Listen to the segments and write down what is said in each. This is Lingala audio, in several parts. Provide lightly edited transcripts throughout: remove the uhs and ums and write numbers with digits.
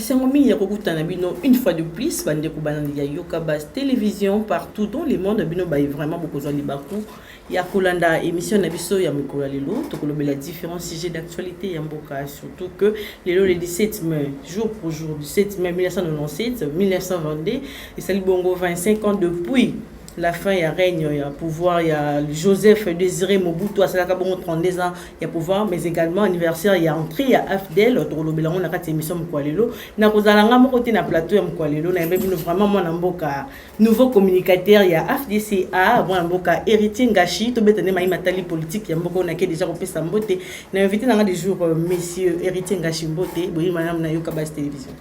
Esengomi Yakokutana Bino, une fois de plus, Bande Kubanandi Yoka Base Télévision, partout dans le monde, Bino Baye vraiment beaucoup de Libakou. Yakolanda émission Nabiso Yamikola Lelo, Tokolobe la différents sujets d'actualité Yamboka, surtout que le 17 mai, jour pour jour, 17 mai 1997, 1922, et Sali Bongo 25 ans depuis. La fin, il y a règne, il y a pouvoir, il y a Joseph Désiré Mobutu, à Salakabongo 32 ans, il y a pouvoir, mais également anniversaire, il y a entrée, il y a AFDEL, on a quatre émissions Mkwalelo. Na kozalanga mo côté na plateau ya Mkwalelo, na même vraiment moi na mboka nouveau communicateur, il y a AFDCA, moi na mboka héritier Ngashi, to betane ma matali politique, ya mboka on a déjà repesa mbote. Na invité na des jours messieurs héritier Ngashi mbote, boyi madame na Yoka Base Télévision.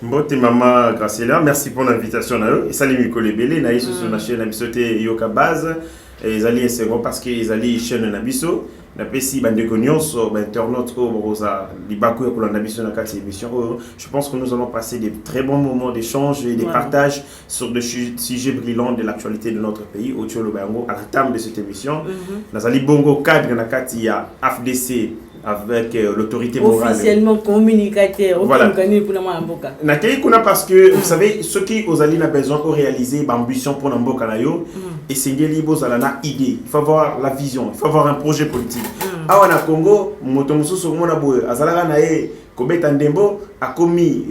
Mbote Maman Graciela, merci pour l'invitation. Et salut Mikole Belé, na iso sur la chaîne Nabisote Yoka Base. Ils allaient second parce qu'ils allaient chaîne Nabiso. Na pesi bande nyonso internautes au rosa libaku ko la Nabiso na quatre émissions. Je pense que nous allons passer des très bons moments d'échange et de partage sur des sujets brillants de l'actualité de notre pays au Tcholo Bango à la table de cette émission. Nazali bongo cadre na kati ya AFDC avec l'autorité morale. Officiellement communicateur. Voilà. Parce que vous savez, ceux qui ont besoin de réaliser l'ambition pour Namboka Nayo, et c'est une idée. Il faut avoir la vision, il faut avoir un projet politique. Awa na Congo, motomusu somona boye, azalaka na ye kobeta ndembo akomi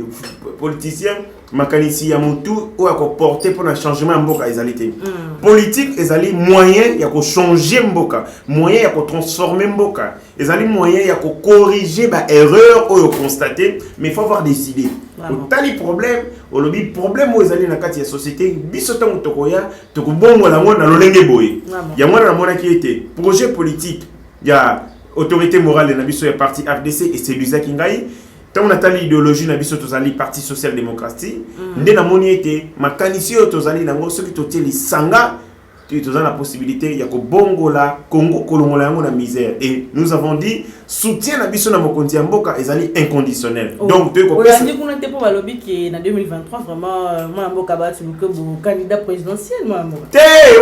politicien makanisi ya mutu ou à porter pour un changement mboka ezalité. Politique ezali moyen ya ko changer mboka, moyen ya ko transformer mboka, ezali moyen ya ko corriger ba erreur ou constater, mais il faut avoir des idées. Au tali problème, au lobby problème où ezali na kati ya société, biso tango tokoya, tokubongo la mona lolenge boye. Ya mona na mona qui était projet politique, ya autorité morale na biso ya parti FDC et c'est Luisa Kingai. Tant on a l'idéologie na biso tozali parti social démocratie ndé na moni été makanisi yo tozali nango soki toteli sanga tozali la possibilité ya ko bongola Congo kolongola yango na misère et nous avons dit soutien na biso na mokonzi ya mboka ezali inconditionnel. Donc tu ko pesa on était pour lobby qui na 2023 vraiment moi mboka ba tu que candidat présidentiel moi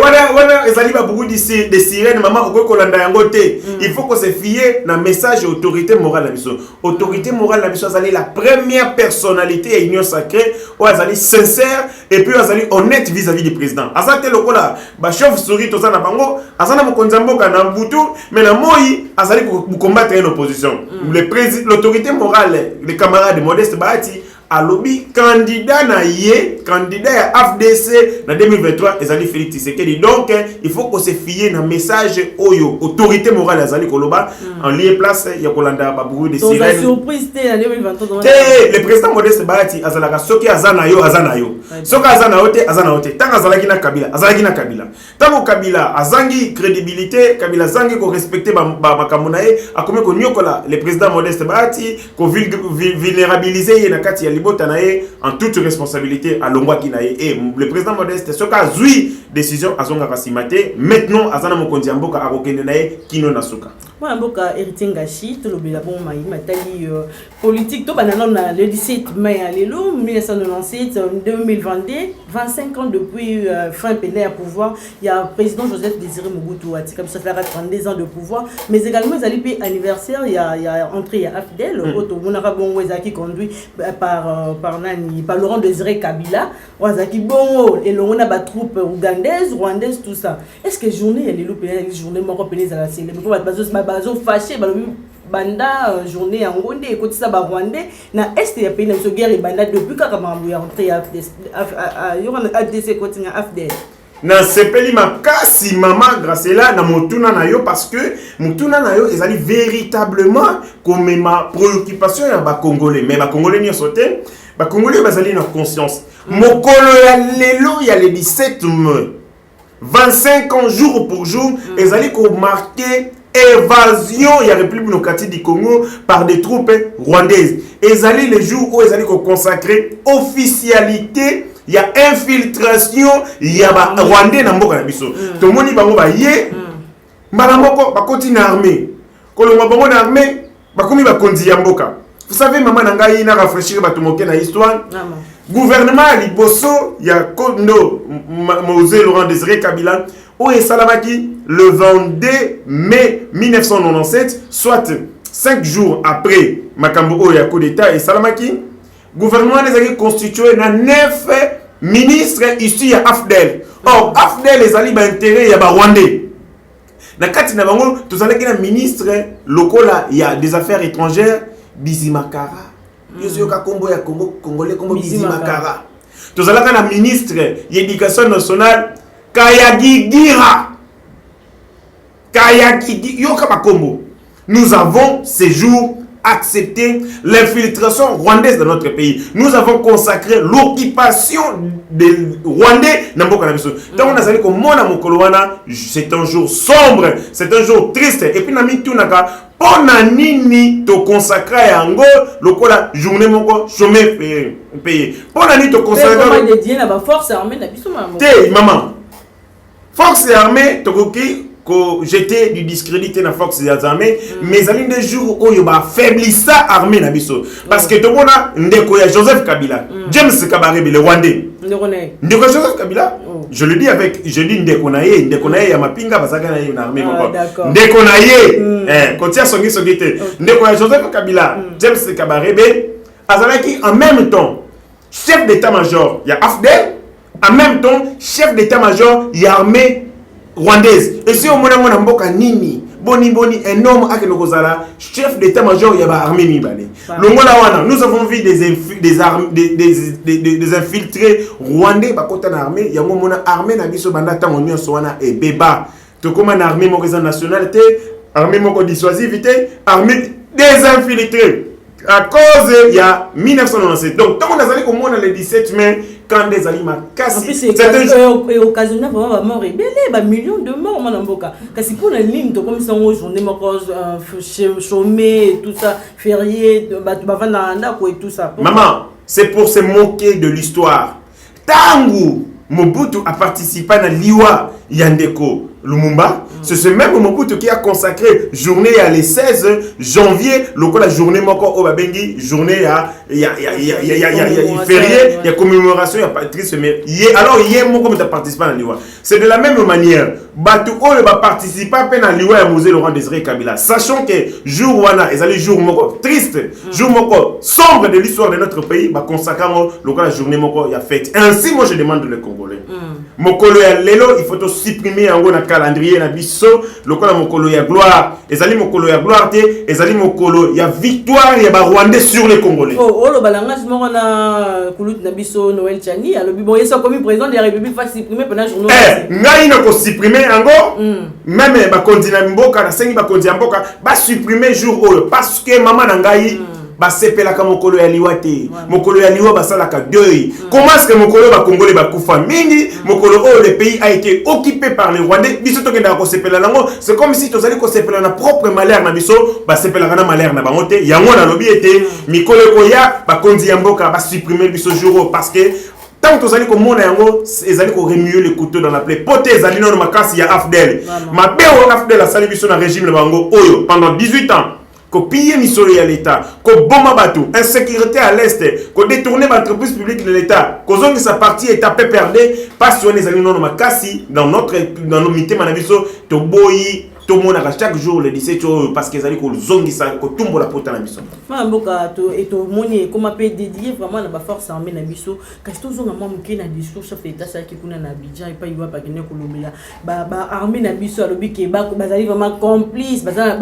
wana ezali ba beaucoup de sirènes maman ko kolanda yango te. Il faut qu'on se fie na message autorité morale na biso. Autorité morale na biso ezali la première personnalité et union sacrée ou ezali sincère et puis ezali honnête vis-à-vis du président. Azate lokola ba chef souris tozana bango azana mokonzi ya mboka na mbutu mais na moi azali ko combattre une opposition. L'autorité morale, les camarades Modeste Bahati, a lobby candidat à AFDC en 2023, Ezali Félix Tshisekedi. Donc, il faut qu'on se fie un message oyo autorité morale Ezali Koloba en lieu place Yakolanda Babou de sirènes. Surprise en 2023. Le président Modeste Bahati azalaka soki azanayo. Soki azanayo te. Tant azalaki na Kabila. Tant Kabila azangi crédibilité, Kabila zangi ko respecter makambo na ye, akome ko nyokola le président Modeste Bahati ko vulnérabiliser na kati ya en toute responsabilité à Longwa Kinaye et le président Modeste ce cas zui décision azonga kasimate maintenant azana mokonzi mboka akokende naye kino nasuka moi mboka héritier Ngashi to lobela bon mai matali politique to banana le 17 mai à l'élo 1997 2022 25 ans depuis fin pénal à pouvoir il y a président Joseph Désiré Mobutu a comme ça fait 32 ans de pouvoir mais également ils allaient anniversaire il y a entrée il y a AFDEL auto monara bon qui conduit par Laurent Désiré Kabila wazaki bongo et on a ba troupe rwandaise tout ça est-ce que journée elle est loupée journée moko pénise à la célébrer bazo fâché banda journée en gonde écoute ça ba rwandais na est ya pays na so guerre banda depuis ka mambo ya rentrée à FDC continue AFDL na sepeli makasi maman Graciela na motuna na yo parce que motuna na yo ezali véritablement comme ma préoccupation ya ba congolais mais ba congolais ni sauté ba congolais bazali na conscience mokolo ya lelo ya le 17 mai 25 ans jour pour jour ezali ko marquer évasion ya République démocratique du Congo par des troupes rwandaises ezali le jour où ezali ko consacrer officialité il y a infiltration il y a rwandais na mboka na biso to moni bango ba ye mbala moko ba continue armée kolonga bango na armée ba komi ba konzi ya mboka vous savez maman na ngai na rafraîchir ba to moke na histoire gouvernement liboso ya Kondo Mosé Laurent Désiré Kabila o esalamaki le 22 mai 1997 soit 5 jours après makambo o ya coup d'état esalamaki gouvernement est constitué de 9 ministres issus à AFDEL. Or, AFDEL les alliés intérêt il y a Rwandais. Na kati na bango tous allez un ministre local il y a des affaires étrangères Bizimakara. Yoso ka kombo ya Congo congolais comme Bizimakara. Tous allez un ministre l'éducation nationale Kayagigira. Yoka Makombo. Nous avons ces jours accepté l'infiltration rwandaise dans notre pays. Nous avons consacré l'occupation des Rwandais dans Mboka na biso. Donc on a dit que mona mokolo wana c'est un jour sombre, c'est un jour triste et puis na mitunaka pona nini to consacrer yango lokola journée moko chômé payé. Pona nini to consacrer comment dédié na ba force armée na biso maman. Té maman. Force armée tokoki jeter du discrédit dans force des armées mais à l'une des jours où il va faiblissa armée na biso parce que tout le monde ndeko ya Joseph Kabila James Kabarebe le Rwandais ndeko Joseph Kabila je le dis avec je dis ndeko na ye ya mapinga basaka na ye na armée ndeko na ye kotia songi sogite ndeko ya Joseph Kabila James Kabarebe azalaki en même temps chef d'état-major ya AFDEL en même temps chef d'état-major ya armée rwandaise. Et si on m'a mboka nini boni un homme a kozala chef d'état-major ya ba armée mibale. Longola wana nous avons vu des infiltrés rwandais ba kota na armée yango mona armée na biso banda tango nyonso wana e beba to koma na armée moko za nationalité armée moko dissuasivité armée des infiltrés à cause il y a 1997. Donc tant qu'on a allé comme on le 17 mai quand des aliments cassés c'est occasionnel vraiment ba mort rebelle ba millions de morts manamboka kasi pour la ligne to comme ça au journée moko chômé tout ça férié ba vanda ndako et tout ça. Maman, c'est pour se moquer de l'histoire. Tangu Mobutu a participé à Liwa Yandeko Lumumba, c'est ce même Mobutu qui a consacré journée à les 16 janvier, la journée moko au Babengi, journée à férié, il y a commémoration, il y a Patrice mais alors hier moko a participé à Liwa. C'est de la même manière, Batu Oyo va participer à Liwa à Mosé Laurent Désiré Kabila, sachant que jour wana ezali jour moko triste, jour moko sombre de l'histoire de notre pays, ba consacrer la journée moko ya fête. Ainsi moi je demande les Congolais. Mokolo ya lelo il faut supprimer yango na calendrier na biso lokola mokolo ya gloire ezali mokolo ya gloire te ezali mokolo ya victoire ya ba Rwandais sur les Congolais. Lo balanga moko na kulut na biso Noël Tchani alobi bon yeso comme président de la République va supprimer pendant journée. Ngai na ko supprimer yango même ba kondina mboka na sengi ba kondina mboka ba supprimer jour oyo parce que maman na ngai basepela ka mokolo ya liwa te mokolo ya liwa basala ka deuil. Comment est-ce que mokolo ba Congolais ba kufa mingi mokolo oh le pays a été occupé par les Rwandais biso to kenda ko sepela nango c'est comme si tozali ko sepela na propre malheur na biso basepela na malheur na bango te yango na lobi ete mikolo ko ya ba kondi ya mboka ba supprimer biso jour parce que tant que tozali ko mona yango ezali ko remuer le couteau dans la plaie poté ezali non makasi ya AFDEL mabeo AFDEL a sali biso na régime na bango oyo pendant 18 ans ko piller misolo ya l'État, ko bomba bateau, insécurité à l'Est, ko détourner l'entreprise publique de l'État, ko zongi sa partie État perdre, parce qu'on est allé non makasi dans nos mité manabiso, to boyi, to mona chaque jour le 17 parce qu'ils allaient ko zongi sa ko tumbo la pota na biso. Mboka to et to moni comment peut dédier vraiment la force armée na biso, kasi to zonga mamuke na discours chef d'État ça qui kuna na Abidjan et pas il va pas gagner Colombia. Ba armée na biso alobi ke ba bazali vraiment complice, baza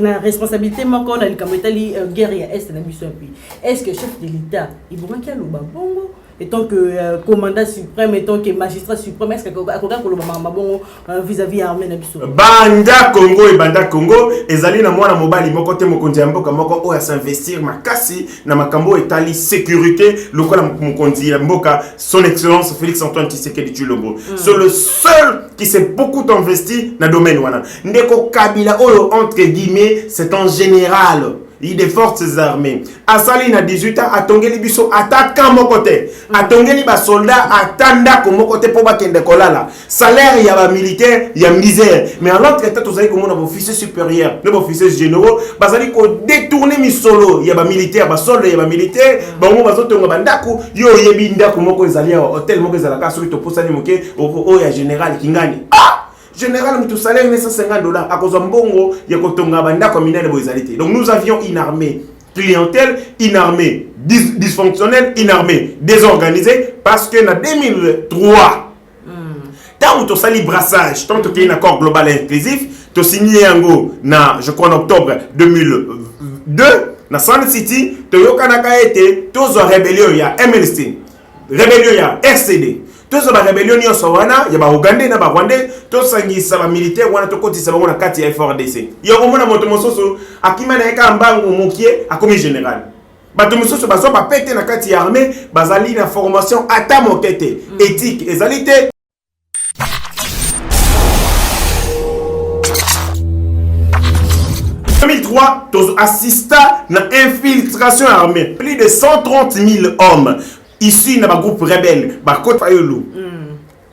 na responsabilité moko na likamotali guerre ya est na biso puis. Est-ce que chef de l'État il va manquer lo ba bongo et tant que commandant suprême et tant que magistrat suprême est-ce que akoka koloba mabongo vis-à-vis armée na biso banda Congo et banda Congo ezali na mwana mobali moko te mokonzi ya mboka moko oya s'investir makasi na makambo etali sécurité lokola mokonzi ya mboka son excellence Félix Antoine Tshisekedi Tshilombo c'est le seul qui s'est beaucoup investi na domaine wana ndeko Kabila oyo entre guillemets c'est un général il des forces armées. Asali na 18 ans, atongeli biso attaquant mon côté. Atongeli ba soldat atanda comme mon côté pour ba kende kolala. Salaire il y a ba militaire, il y a misère. Mais à l'autre état vous avez comme on officier supérieur, les officiers généraux, basali ko détourner mi solo, il y a ba militaire, ba soldat, il y a ba militaire, ba mo bazo tonga bandaku, yo yebi ndako moko ezali hôtel moko ezala ka soli to posani moke o ya général kingani. Général mutu salaire $150 à cause mbongo ya kotonga banda comme minene boizalité. Donc nous avions une armée clientèle, une armée dysfonctionnelle, une armée désorganisée, parce que en 2003, tant que tu as le brassage, tant que tu as un accord global et inclusif, tu as signé je crois en octobre 2002, dans Sun City, tu as été tous en rébellion, il y a MLC, rébellion, il y a RCD. Tous les rébellions il y a Ougandais, il y a Rwandais, tous les militaires, il y a des FRDC. Il y a des motomososo, akima na eka mbango mokie a commis général. Bato mososo baso ba pété na kati armée, bazali na formation ata mokete, éthique, ezalité. En 2003, tu assisté à l'infiltration armée. Plus de 130 000 hommes issus d'un groupe rebelle,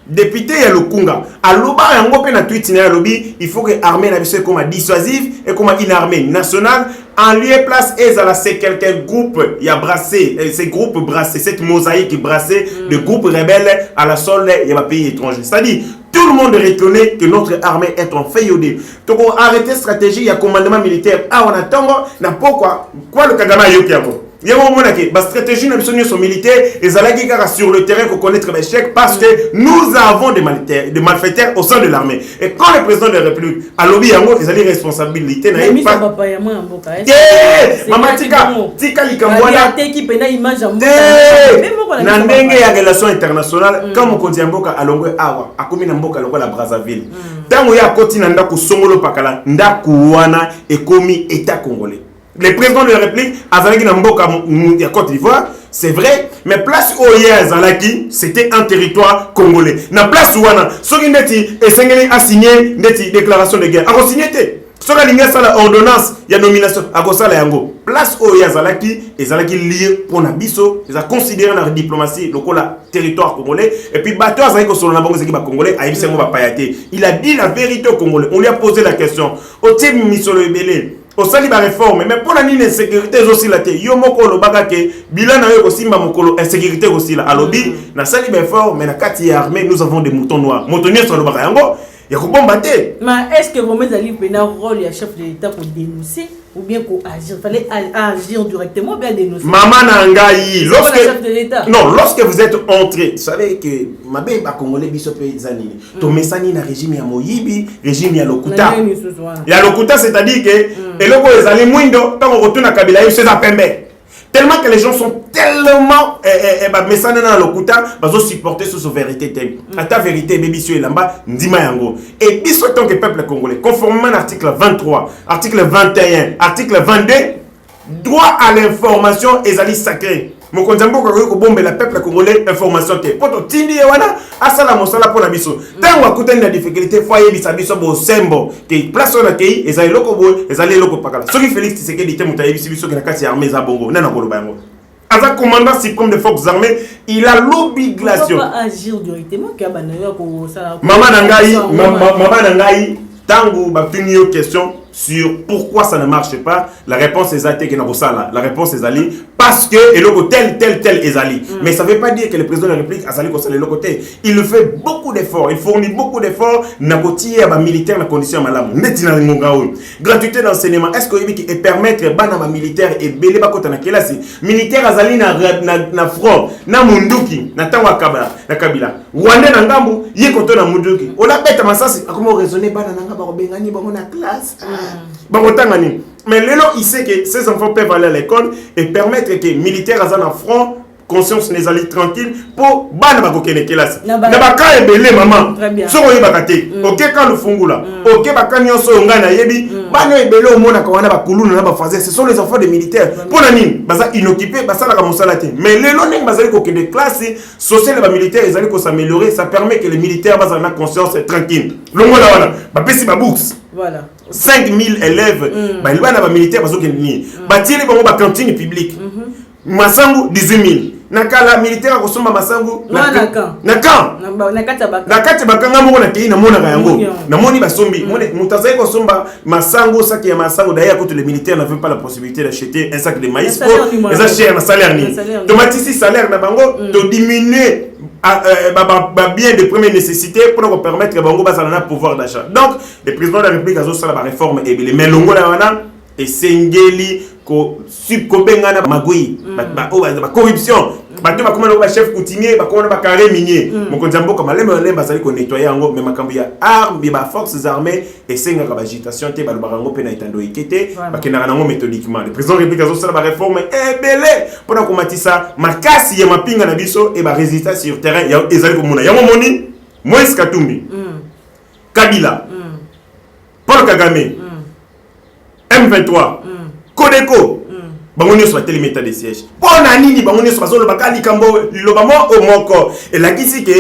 député ya Lukunga. Aloba yango pe na tweet na lobby, il faut que l'armée na biso comme dissuasive et comme une armée nationale en lieu et place ezala c'est quelques groupes y a brassé ces groupes brassés cette mosaïque brassée de groupes rebelles à la solde y a pays étranger. C'est-à-dire tout le monde reconnaît que notre armée est en faillodé. Donc on arrêter stratégie, il y a commandement militaire. Ah on attend na pourquoi le Kagame yoki yako. Il y a un moment que la stratégie nationale militaire et Zalagi sur le terrain pour connaître les chèques parce que nous avons des malfaiteurs au sein de l'armée. Et quand le président de la République a lobby yango, ils ont des responsabilités. Mais ça va pas y avoir un bon cas. Maman tika likamwana. Qui pena image en na ndenge ya relation internationale quand mon konti mboka alongwe awa akomi na mboka longo la Brazzaville. Tango ya koti na ndako songolo pakala ndako wana ekomi état congolais. Le président de la République a fait un Côte d'Ivoire, c'est vrai, mais place où Zalaki, c'était un territoire congolais. Na place où on a signé une déclaration de guerre. A signé si on a la ordonnance, il y a nomination. A place où Zalaki, et Zalaki lié pour Nabiso, ils ont considéré la diplomatie le territoire congolais. Et puis, bateau a congolais, il a dit la vérité au Congolais. On lui a posé la question. Au thème Misolo Ebele. Au sali ba réforme mais pour la nini insécurité aussi la té yo moko lo bagake bilan na yo ko simba mokolo insécurité aussi la alobi na sali ba réforme mais na kati armée nous avons des moutons noirs moutoniers sur le baka yango ya ko bombarder. Mais est-ce que vous mettez ali pena rôle ya chef de l'état pour dénoncer ou bien pour agir, fallait agir directement ou bien dénoncer? Maman Nangaï, lorsque vous êtes entré, vous savez que ma belle congolais biso pe zanini. To mesani na régime ya Moyibi, régime ya Lokuta. Ya Lokuta c'est-à-dire que eloko ezali mwindo tant on retourne à Kabila yo c'est za pembe. Tellement que les gens sont tellement mesana na Lokuta bazo supporter sur vérité thème. À ta vérité bébisio elamba ndima yango. Et biso tant que peuple congolais conformément à l'article 23, article 21, article 22 droit à l'information ezali sacré. Mon konzambo ko bombe la peuple congolais information te. Poto tindi wana asala mosala pour la biso. Tango akutani na difficulté foyer bisa biso bo sembo ke place on akei ezali loko bo ezali loko pakala. Soki Félix Tshisekedi te mutayi biso ke na kati ya armée za bongo nana koloba yango. Asa commandant suprême des forces armées, il a l'obligation. Pourquoi pas agir directement ke banayo ko sala. Maman Nangaï tango ba tuni yo question sur pourquoi ça ne marche pas, la réponse est allée, la réponse est allée parce que et le tel est allé. Mais ça ne veut pas dire que le président de la République a salé le côté. Il fait beaucoup d'efforts, il fournit beaucoup d'efforts na militaire na condition malam. Gratuité d'enseignement, est-ce que permettre bana militaire et belé bakota na kelasi militaire azali na front na munduki na tango na Kabila. Rwanda na ngambu yekoto na munduki. On a bête masasi comment raisonner bana na ngaba bengani bango na classe. Mais Lélo, il sait que ces enfants peuvent aller à l'école et permettre que les militaires aient un front, conscience les alliés tranquilles pour ban bakokene kelasi. Nabaka ebele maman. Soko yebakate. OK quand le fungula. OK baka nyonso ngana yebi. Bano ebele omona ka wana bakuluna na bafazer. Ce sont les enfants des militaires. Pour la nini baza inoccupé basala ka mosala te. Mais Lélo ning bazali ko kende classe sociale ba militaires ils allaient ko s'améliorer, ça permet que les militaires bazana na conscience tranquille. Longola wana ba pesi ba books. Voilà. 5000 élèves, ils sont militaires parce qu'ils sont en cantine publique. Masangu 18 000. Nakala militaire a consommé Masangu. Nakam. Nakati bakanga moko na kei na mona yango. Na moni basombi. Mutazaye kosomba Masangu sac ya Masangu d'ailleurs quand les militaires n'avaient pas la possibilité d'acheter un sac de maïs pour les acheter un salaire ni. Tomatisi salaire na bango de diminuer bien de première nécessité pour permettre que bango bazana pouvoir d'achat. Donc le président de la République a zo sala ba réforme et mais longo la wana et sengeli subkobengana magui corruption bato bakoma na chef coutumier bakoma na carré minier mokonzi mboka maleme bazali ko nettoyer yango mais makambo ya armes ba forces armées et senga ka agitation te balobaka ngo pe na itando ikete bakena nango méthodiquement le président république azosala ba réforme ebele pona komatisa makasi ya mapinga na biso et ba résultat sur terrain ya ezali ko mona yango moni Moïse Katumbi Kabila Paul Kagame M23 Kodeko bangonyo soit tel méta de siège pona nini bangonyo soit zolo bakali kambo lobamo o moko et la kisi que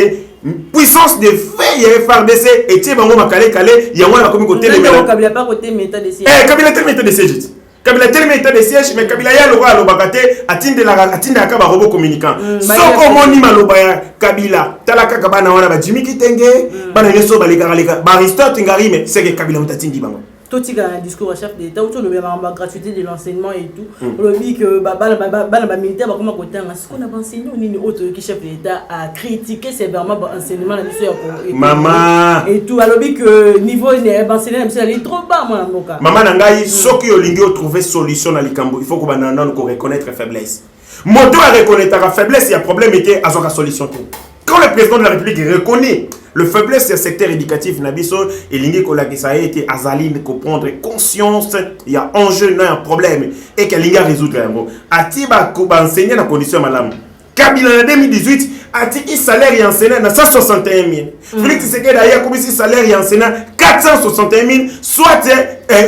puissance de fait ya FRDC et tie bango makale kale ya wana komi côté le Kabila pas côté méta de siège Kabila tel méta de siège Kabila tel méta de siège mais Kabila ya loba lobakate atinda ka ba robot communicant soko moni maloba ya Kabila talaka kabana wana ba Jimmy Kitenge bana leso baleka ba Aristote ngari mais c'est que Kabila mutatindi bango tout un discours à chef d'État autour de la gratuité de l'enseignement et tout. On dit que les militaires vont comment côté ce qu'on a enseigné ni autre qui chef d'État a critiqué sévèrement l'enseignement la mission maman et tout alors que niveau enseignement c'est trop bas moi maman nangai soki olingi trouver solution na likambo il faut que banana ko reconnaître faiblesse moto a reconnaître la faiblesse il y a problème était à la solution tout quand le président de la République reconnaît le faiblesse du secteur éducatif nabiso et l'ingi ko la ça a été azaline ko prendre conscience il y a enjeu il y a un problème et que l'inga résoudre yango atiba ko ba enseigner na condition malamu Kabila en 2018 atiki salaire et enseignant na 161 000 Félix Tshisekedi d'ailleurs comme si salaire et enseignant 461 000 soit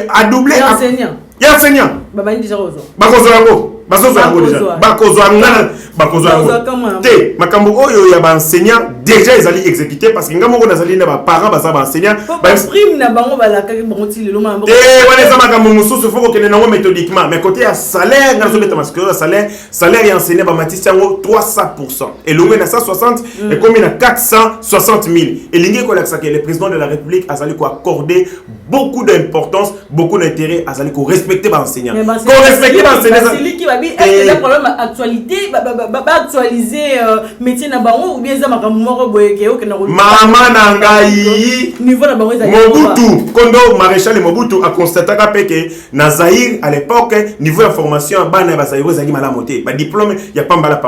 à doubler enseignant baba ndi jarozo bakozo yango te makambo oyo ya ba enseignant déjà ils allaient exécuter parce que ngamo na zali na ba parents baza ba enseignant ba prime na bango balaka bango ti lelo mambo wana za makambo mususu faut que nango méthodiquement mais côté ya salaire ngazo beta parce que salaire ya enseignant ba matisi yango 300% et longue na 160 et combien na 460 000 et lingi ko laksa que le président de la République azali ko accorder beaucoup d'importance beaucoup d'intérêt azali ko respecter ba enseignant ko respecter ba enseignant est-ce que le problème actualité actualiser métier na bango ou bien za makambo moko boyeke o na mama na ngai niveau na bango Mobutu Kondo maréchal Mobutu a constaté que na Zaïre à l'époque niveau information bana ba Zaïre zaki malamu te ba diplôme ya pambala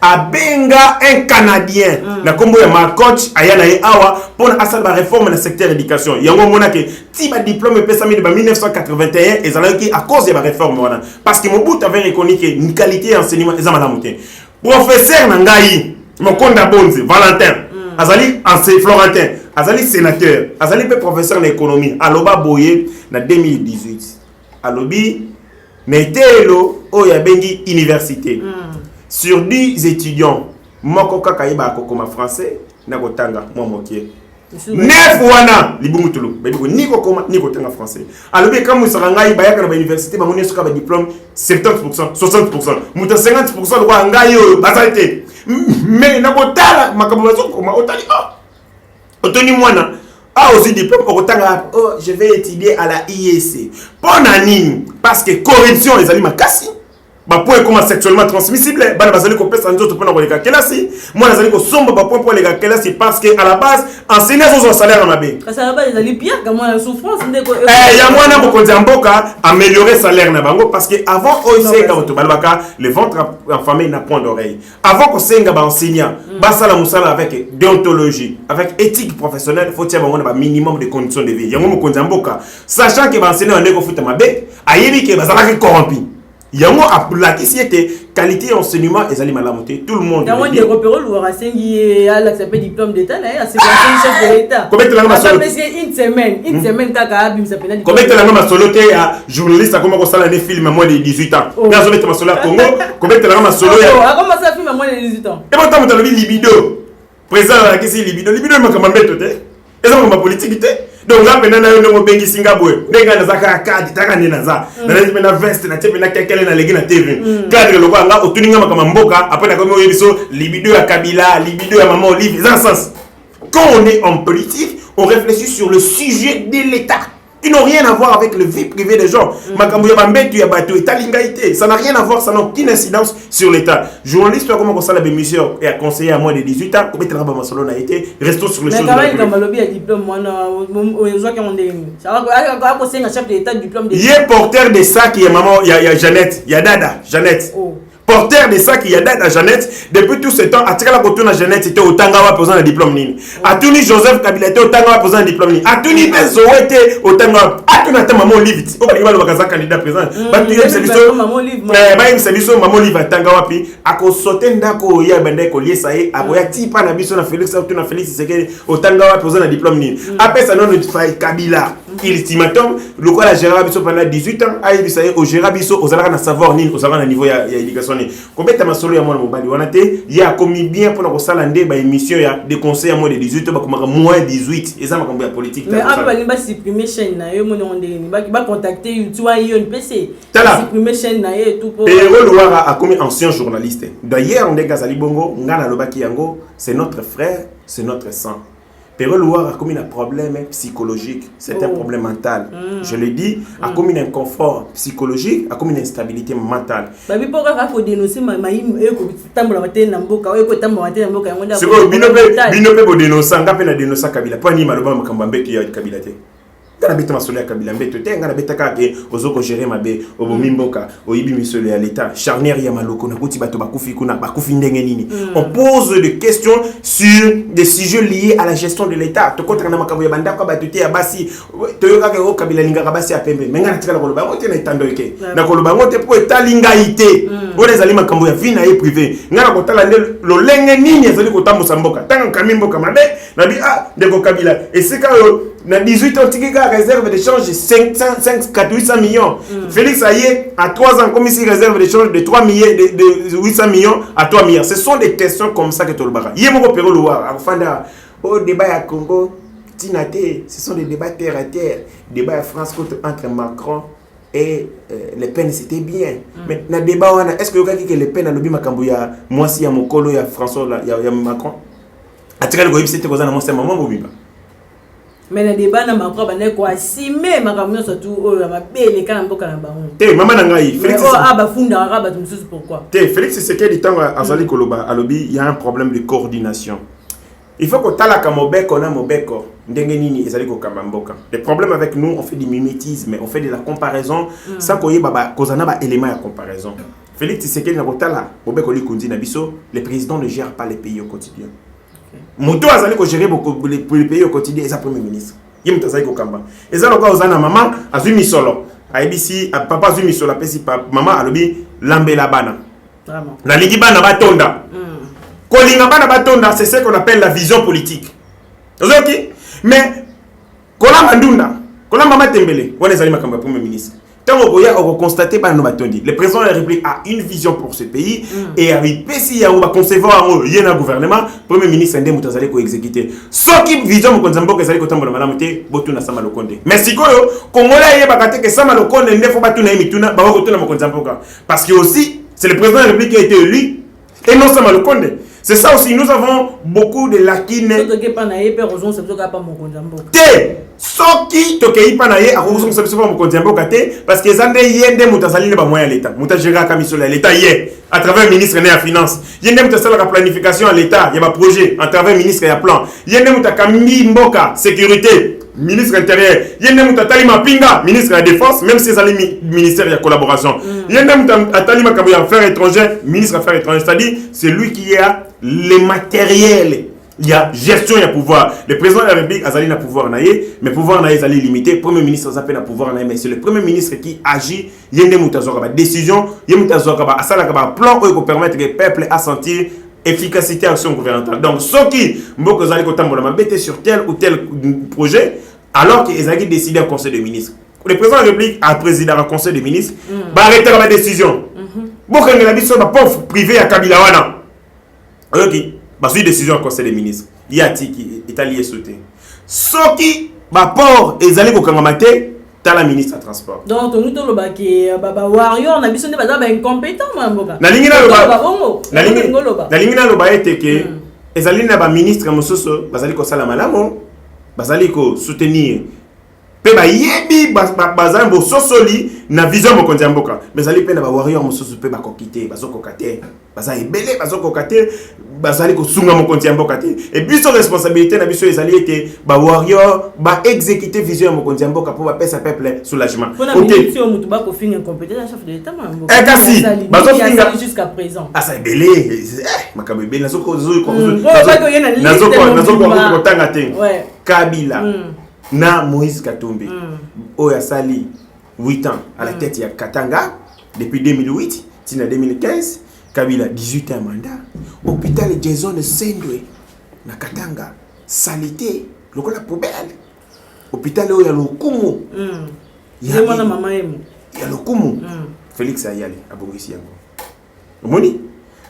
abenga un canadien na kombo ya ma coach ayana e awa pour asal ba réforme na secteur éducation yango mona ke ti ba diplôme pesa mi ba 1981 ezalaki à cause de ba réforme wana parce que Mobutu avait reconnu que une qualité enseignement ezamala muté professeur nangai Mokonda Bonze Valentin azali enseignant Florentin azali sénateur azali pe professeur d'économie aloba boye na 2018 alobi metelo o ya bengi université sur 10 étudiants moko kaka yeba kokoma français na kotanga mo mokie 9 wana libungu tulu bebiko niko koma niko tanga français alobi comme musarangai bayaka na université ba moneso ka ba diplôme 70% 60% muta 50% lo ngai yo bazalité mais na kotala makambo bazoko ma otali otoni mwana aussi diplôme okotanga je vais étudier à la IEC ponanini parce que corruption les aliments makasi ba point comment sexuellement transmissible bana bazali ko pesa nzoto pona ko leka kelasi moi nazali ko somba ba point pour leka kelasi parce que à la base enseignants ont un salaire na mabe parce que à la base ils bien comme la souffrance ndeko ya mwana bokonzi mboka améliorer salaire na bango parce que avant OIC ka to balbaka le ventre enfamé n'a point d'oreille avant ko senga ba enseignant ba sala musala avec déontologie avec éthique professionnelle faut tirer bango na ba minimum de conditions de vie yango mokonzi mboka sachant que ba enseignant ndeko futa mabe ayebi ke bazalaki corrompu yango apulakisi ete qualité enseignement ezali malamu te tout le monde yango de repérer le rasengi à l'accepter diplôme d'état là c'est un chef de l'état comment tu l'as solo une semaine kaka abim ça pena comment tu l'as solo te ya journaliste comment ko sala des films à moins de 18 ans ngazo beta masolo à Congo comment tu l'as solo ya comment ça film à moins de 18 ans et pourtant tu as libido président la kisi libido makamba mbeto te eza ngoma politique te donc là maintenant na yo bengi Singapore ndenga na zaka kadi taka nina za na na veste na tepe na kekele na legi na TV cadre lokwa nga otuninga makama mboka après na komo yebiso libido ya Kabila libido ya maman Olive dans sens quand on est en politique on réfléchit sur le sujet de l'état Ils n'ont rien à voir avec le vie privée des gens. Ça n'a rien à voir, ça n'a aucune incidence sur l'État. Journaliste, comment ça la émission et à conseiller à moins de 18 ans, restons sur le choses. Mais quand même, comme lobby a diplôme, il est porteur de ça qui est maman, il y a Jeannette, il y a Dada, Jeannette. Porteur de ça qui y a date à Jeannette, depuis tout ce temps, à Tirala Kotouna Jeannette, c'était au Tangawa posant un diplôme nini. À Touni Joseph Kabila était au Tangawa posant un diplôme nini. À Touni Benzo était au Tangawa. À Touni Ata Maman Olive. Au Kaliba le Bakaza candidat présent. Batu Yem Sebiso. Bayem Sebiso Maman Olive à Tangawa pi. Ako soten dako ya bende ko lié ça y. Aboya tipa na biso na Félix Autuna Félix c'est au Tangawa posant un diplôme nini. Après ça non de Kabila. Ultimatum, le quoi la Gérard Bisso pendant 18 ans, aïe ça y au Gérard Bisso aux alaka na savoir ni aux alaka na niveau ya éducation ni. Combien de solo ya moi mobali wanate il y a commis bien pour la salande ba émission ya des conseils à moins de 18 ba comme moins 18 et ça makambo ya politique. Mais après ba supprimer chaîne na yo mon onde ni ba contacter YouTube yo PC. Supprimer chaîne na yo tout pour. Pero Louara a commis ancien journaliste. D'ailleurs on est Gazali Bongo ngana lobaki yango, c'est notre frère, c'est notre sang. Pero Louara a commis un problème psychologique, c'est un problème mental. Je le dis, a commis un inconfort psychologique, a commis une instabilité mentale. Babi pourquoi il faut dénoncer maïm et ko tambola matin na mboka ou ko tambola matin na mboka ngonda. C'est quoi binope bo dénoncer, ngapena dénoncer Kabila, pas ni maloba makamba mbeto ya Kabila te. Ngana beta masolo ya Kabila mbeto te, ngana beta ka ke ozoko gérer mabe obomi mboka, oyibi misolo ya l'état, charnière ya maloko na kuti bato bakufi kuna bakufi ndenge nini. On pose des questions sur des sujets liés à la gestion de l'état. To kontra na makambo ya bandako batuté ya basi, toyoka ke Kabila linga basi ya pembe. Mais ngana tikala koloba ngote na itando yake. Na koloba ngote po etalinga ité. Bo les ali makambo ya vie na ye privé. Ngana kotala nde lo lenge nini ezali kotambusa mboka. Tanga kamimbo kamabe na bi ndeko Kabila. Et c'est quand na 18 ans, tu as réserve de change de 800 millions. Félix Aye, à 3 ans, comme ici, réserve de change de 3 millions, de 800 millions à 3 milliards. Ce sont des questions comme ça que tu as le barra. Il y a mon repère au débat à Congo, Tinate, ce sont des débats terre à terre. Débat à France entre Macron et Le Pen, c'était bien. Mais dans le débat, est-ce que vous avez dit que Le Pen a lobby Makambouya, moi si il y a mon colo, il y a François, il y a Macron? À tirer le goïb, c'était quoi ça, mon maman, vous vivez. Mais le débat na Macron bana ko asime makamyo surtout o ya mabele kana mboka na bango. Te mama nangai Félix. Ba funda raba tumsusu pourquoi? Te Félix c'est que du temps azali koloba alobi il y a un problème de coordination. Il faut que tala ka mobeko na mobeko ndenge nini ezali ko kamba mboka. Le problème avec nous on fait du mimétisme, on fait de la comparaison sans koye baba kozana ba élément de comparaison. Félix c'est que na kotala mobeko likundi na biso, le président ne gère pas les pays au quotidien. Moto azali ko gérer beaucoup les pays au quotidien et sa premier ministre. Yim tazali ko kamba. Ezalo ko ozana maman azumi solo. ABC papa azumi solo pesi maman alobi lambela bana. Vraiment. Na lingi bana batonda. Ko linga bana batonda c'est ce qu'on appelle la vision politique. OK? Mais kola mandunda, kola mama tembele, on ezali makamba premier ministre. Tant on constate par nos batondi, le président de la République a une vision pour ce pays et avec PCA on va concevoir un gouvernement, premier ministre ndé mutazali ko exécuter. Ce qui vision ko nzambo kezali ko tambola malamu te botuna sama lokonde. Mais sikoyo Congolais ye bakate ke sama lokonde ndé fo batuna emituna ba ko tuna mo nzambo parce que aussi c'est le président de la République qui a été élu et non sama lokonde. C'est ça aussi, nous avons beaucoup de lacunes. Soki tokei panaye a raison c'est pas mon compte parce que zande yende mutasali ne ba moyen l'état muta gérer ka misolo l'état hier à travers ministre né à finance yende mutasala la planification à l'état il y a ba projet à travers ministre ya plan yende mutakambi mboka sécurité ministre intérieur yende mutatali mapinga ministre de la défense même si les ministère de collaboration yende mutatali makabu ya affaires étrangères ministre affaires étrangères c'est-à-dire c'est lui qui a les matériels. Il y a gestion, il y a pouvoir. Le président de la République a un pouvoir, mais pouvoir est limité. Le Premier ministre a un pouvoir, mais c'est le Premier ministre qui agit. Il y a une décision, il y a un plan pour permettre le peuple à sentir efficacité à son gouvernemental. Donc, ceux qui ont sur tel ou tel projet, alors qu'ils ont décidé au Conseil des ministres. Le président de la République a présidé un Conseil des ministres, va arrêter la décision. Beaucoup de la pauvre privé à Kabila Wana. Ok. Parce que décision au Conseil des ministres. Il y a qui est allié sauté. Ce qui va port et allé au Kangamate, t'as la ministre à transport. Donc, nous avons dit que Warrior n'a besoin de incompétent. La ligne était que les alliés n'a pas ministre à Mososo, basali ko salamalamo, basali ko soutenir pe ba yebi bazan bo sosoli na vision mokonzi ya mboka mais ali pe na ba warrior mosusu pe ba kokite bazokokate baza ebele bazokokate bazali kosunga mokonzi ya mboka te et biso responsabilité na biso ezali ete ba warrior ba exécuter vision ya mokonzi ya mboka pour ba pesa peuple soulagement OK si on mutu ba ko finir compétent na chef de l'état mambo kasi bazofinga jusqu'à présent asa ebele makambo ebele nazoko tanga te Kabila na Moïse Katumbi oya sali 8 ans à la tête ya Katanga depuis 2008 tina 2015 Kabila 18 ans mandat hôpital Jason Sendwe na Katanga salité lokola poubelle hôpital oya lokumu ya mwana mama yemu ya lokumu Félix Ayali abongisi yango omoni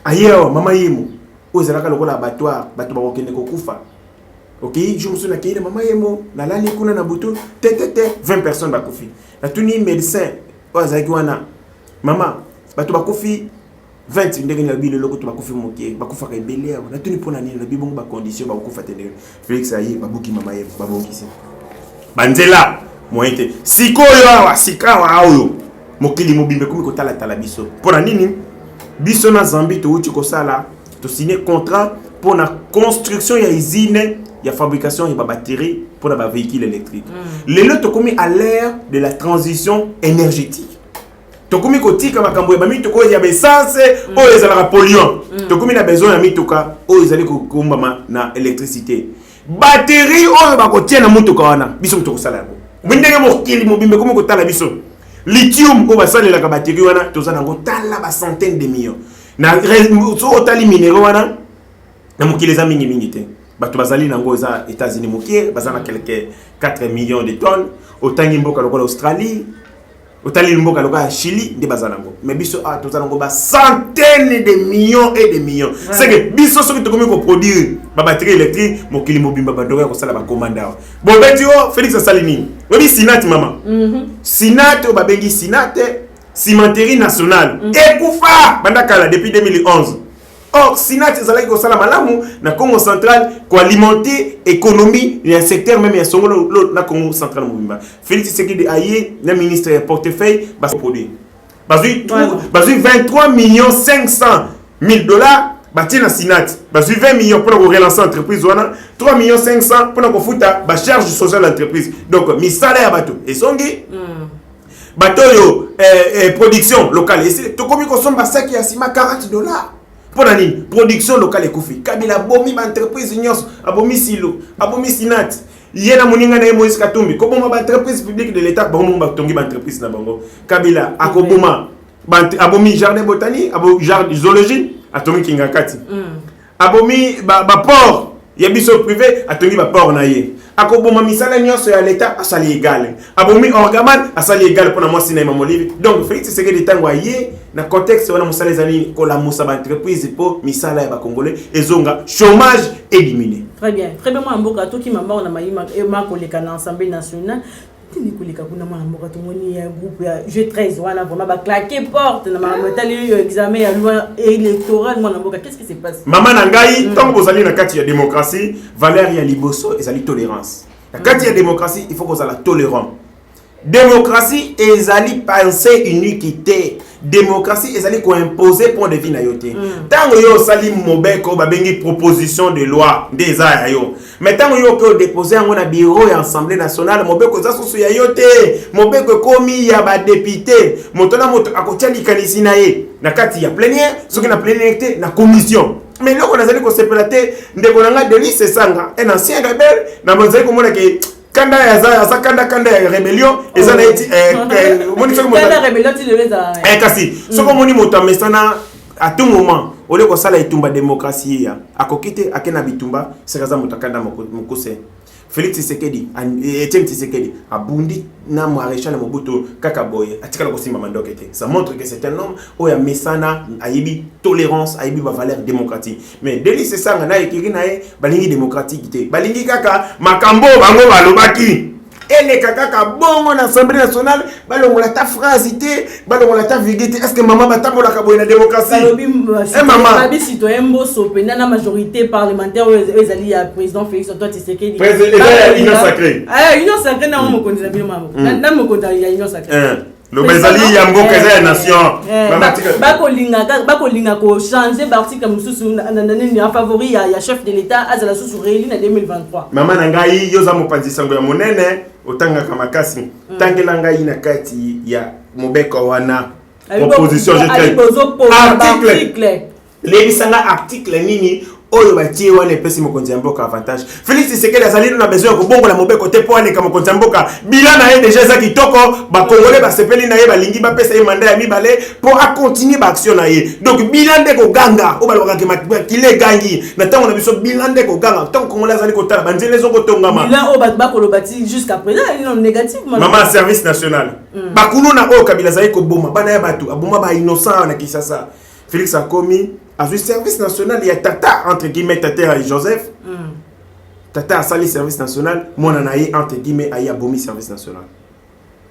ayewa mama yemu ozalaka lokola abattoir bato bakokende kokufa OK, je me souviens que maman yemo na lali kuna na butu 20 personnes bakufi. Na tuni médecin ozaki wana maman bato bakufi 20 ndenge na bile loko to bakufi mokie bakufa ka ebele ya na tuni pona nini na bibongo ba condition bakufa tendele Félix ayi babuki mama yemo babongisi banzela moite sikoyo awa sikawa ayo mokili mobimbe komi kotala tala biso pona nini biso na Zambie to uti ko sala to signer contrat pour la construction ya usine ya fabrication de batterie pour les véhicules électriques. Les lots sont commis à l'ère de la transition énergétique. To commis côté comme makambo ya bami to ko ya essence o ezala polluant. To commis na besoin ya mituka o ezali ko kombama na électricité. Batterie o ba ko tia na mutuka wana biso to ko sala ko. Mwindenge mokili mobimbe komi ko tala biso. Lithium o ba sala la batterie wana to za nango tala ba centaines de millions. Na so tali minéraux wana na mokili za mingi mingi te. Bato bazali nango eza États-Unis mokie bazana quelques 4 millions de tonnes otangi mboka lokola Australie otali mboka lokola Chili nde bazana ngo mais biso a tozana ngo ba centaines de millions et de millions c'est que biso soki tokomi ko produire ba batterie électrique mokili mobimba badoka ko sala ba commanda bon betio Félix Salini obi Sinat mama Sinat o babengi Sinat cimenterie nationale ekufa bandakala depuis 2011. Or, Sinat ezalaki ko sala malamu na Congo central ko alimenter économie et un secteur même ya songolo na Congo central mobimba. Félix Tshisekedi aye na ministre ya portefeuille bas produit. Bazui 23 millions 500 000 dollars bati na Sinat. Bazui 20 millions pour relancer l'entreprise wana, 3 millions 500 pour ko futa ba charge sociale l'entreprise. Donc misala ya bato esongi bato yo production locale. To komi ko somba saki ya sima $40. Pour la production locale et koufi. Kabila bomi ba entreprise nyos, abomi silo, abomi Sinat. Yena moninga na Moïse Katumbi. Ko boma ba entreprise publique de l'état, bomo ba tongi ba entreprise na bango. Kabila akoboma ba abomi jardin botanique, abo jardin zoologie, atongi kingakati. Abomi ba port, ya biso privé, atongi ba port na ye. Akoboma misala nyos ya l'état asali égal. Abomi orgaman asali égal pour na moi sina mamolivi. Donc Félix Tshisekedi tango aye na contexte wana musala ezali ko la musa ba entreprise pour misala ya ba congolais ezonga chômage éliminé. Très bien moi mboka to ki mamba on a mayima e ma koleka na Assemblée nationale tini koleka kuna mwana mboka to moni ya groupe ya G13 wana vraiment ba claquer porte na mama tali yo examen ya loi électorale mwana mboka qu'est-ce qui se passe mama na ngai tant que bozali na kati ya démocratie valeur ya liboso ezali tolérance na kati ya démocratie il faut qu'on soit tolérant. Démocratie ezali pensée uniquité. Démocratie ezali ko imposer point de vue na yote. Tango yo sali mobeko ba bengi proposition de loi ndeza yo. Mais tango yo ko déposer ngona bureau ya Assemblée nationale mobeko za soso ya yote. Mobeko komi ya ba député. Motona moto akotiali kanisi na ye. Na kati ya plénière, soki na plénière te na commission. Mais là on azali ko sepelate ndeko nanga Delis Sanga, un ancien rebelle na bonzali ko mona ke kanda ya kanda ya rébellion ezana eti moni soko moto kanda rébellion ti leza kasi soko moni moto mesana à tout moment ole ko sala itumba démocratie ya akokite akena bitumba sekaza moto kanda mokose Félix Tshisekedi Etienne Tshisekedi abundi na maréchal Mobutu kaka boye atikala ko simba mandoke te ça montre que c'est un homme oya mesana ayibi tolérance ayibi ba valeur démocratique mais Delis Sanga na ekiri na balingi démocratique te balingi kaka makambo bango balobaki Et les caca bon en Assemblée nationale, balongola ta phrasité, balongola ta vigité. Est-ce que maman va t'avoir la démocratie? Maman, si citoyen bosso, la majorité parlementaire, ils allaient à président Félix Antoine Tshisekedi. Président, union sacrée. Ah, union sacrée, non, on connaît bien maman. Non, on connaît union sacrée. Le Bezali Yambo Kaza nation. Bakolinga ko changer l'article en favori ya chef de l'État azala sous réélu en 2023. Maman nangai yoza mopanzi sango ya monene otanga kamakasi. Tangela ngai na kati ya mobeko wana opposition article. Les bisanga article nini oyo batie wana epesi mokonzi ya mboka avantage. Félix Tshisekedi azali na besoin ko bongo la mobeko te po ane ka mokonzi ya mboka bilan na ye déjà za kitoko ba congolais ba sepeli na ye ba lingi ba pesa ye mandat ya mibale pour a continuer ba action na ye. Donc bilan de ko ganga o ba loka ke kile gangi na tango na biso bilan de ko ganga tant congolais azali ko tala banzele zo ko tongama. Bilan o ba ko lo bati jusqu'à présent il est négatif maman service national. Ba kuluna o kabila zali ko boma bana ya batu aboma ba innocent na Kinshasa. Félix a commis à ce service national, il y a Tata, entre guillemets, Tata et Joseph. Tata a sali service national, moi on a eu, entre guillemets, a abomi service national.